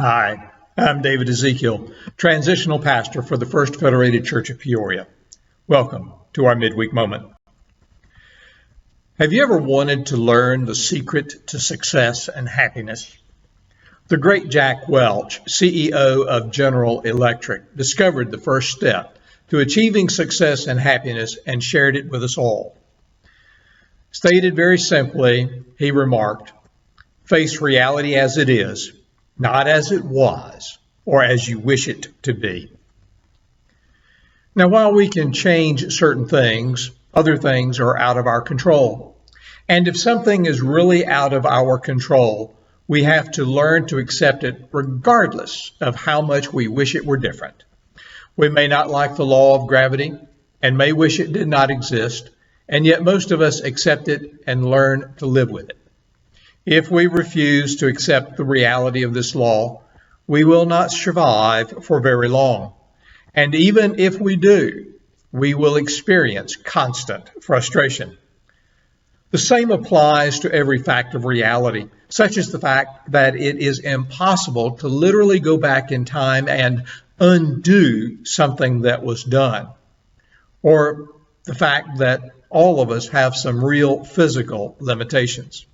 Hi, I'm David Ezekiel, transitional pastor for the First Federated Church of Peoria. Welcome to our midweek moment. Have you ever wanted to learn the secret to success and happiness? The great Jack Welch, CEO of General Electric, discovered the first step to achieving success and happiness and shared it with us all. Stated very simply, he remarked, "Face reality as it is, not as it was, or as you wish it to be." Now, while we can change certain things, other things are out of our control. And if something is really out of our control, we have to learn to accept it regardless of how much we wish it were different. We may not like the law of gravity and may wish it did not exist, and yet most of us accept it and learn to live with it. If we refuse to accept the reality of this law, we will not survive for very long. And even if we do, we will experience constant frustration. The same applies to every fact of reality, such as the fact that it is impossible to literally go back in time and undo something that was done, or the fact that all of us have some real physical limitations.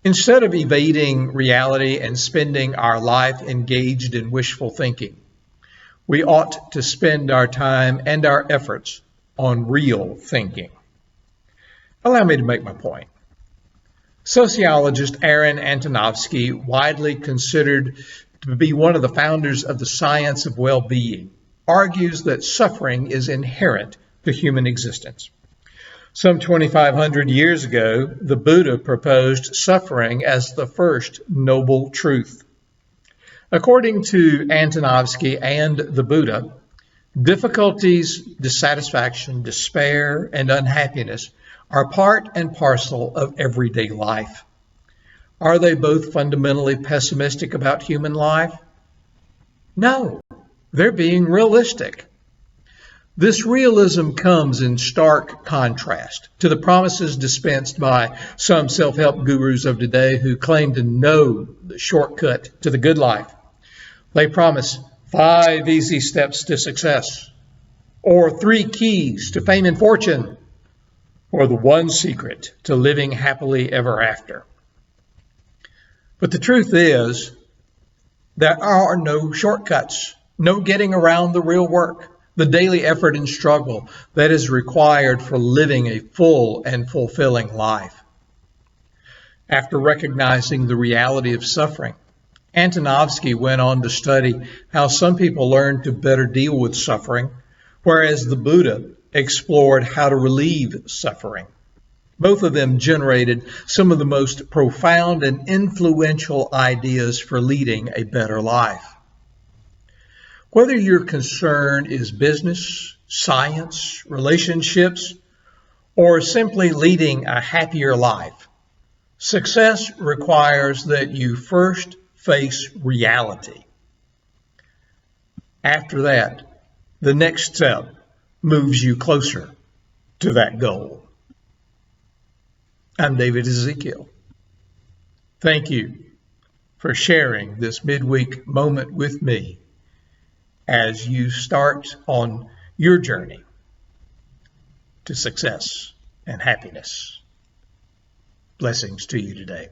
Instead of evading reality and spending our life engaged in wishful thinking, we ought to spend our time and our efforts on real thinking. Allow me to make my point. Sociologist Aaron Antonovsky, widely considered to be one of the founders of the science of well-being, argues that suffering is inherent to human existence. Some 2,500 years ago, the Buddha proposed suffering as the first noble truth. According to Antonovsky and the Buddha, difficulties, dissatisfaction, despair, and unhappiness are part and parcel of everyday life. Are they both fundamentally pessimistic about human life? No, they're being realistic. This realism comes in stark contrast to the promises dispensed by some self-help gurus of today who claim to know the shortcut to the good life. They promise 5 easy steps to success, or 3 keys to fame and fortune, or the 1 secret to living happily ever after. But the truth is, there are no shortcuts, no getting around the real work, the daily effort and struggle that is required for living a full and fulfilling life. After recognizing the reality of suffering, Antonovsky went on to study how some people learn to better deal with suffering, whereas the Buddha explored how to relieve suffering. Both of them generated some of the most profound and influential ideas for leading a better life. Whether your concern is business, science, relationships, or simply leading a happier life, success requires that you first face reality. After that, the next step moves you closer to that goal. I'm David Ezekiel. Thank you for sharing this midweek moment with me as you start on your journey to success and happiness. Blessings to you today.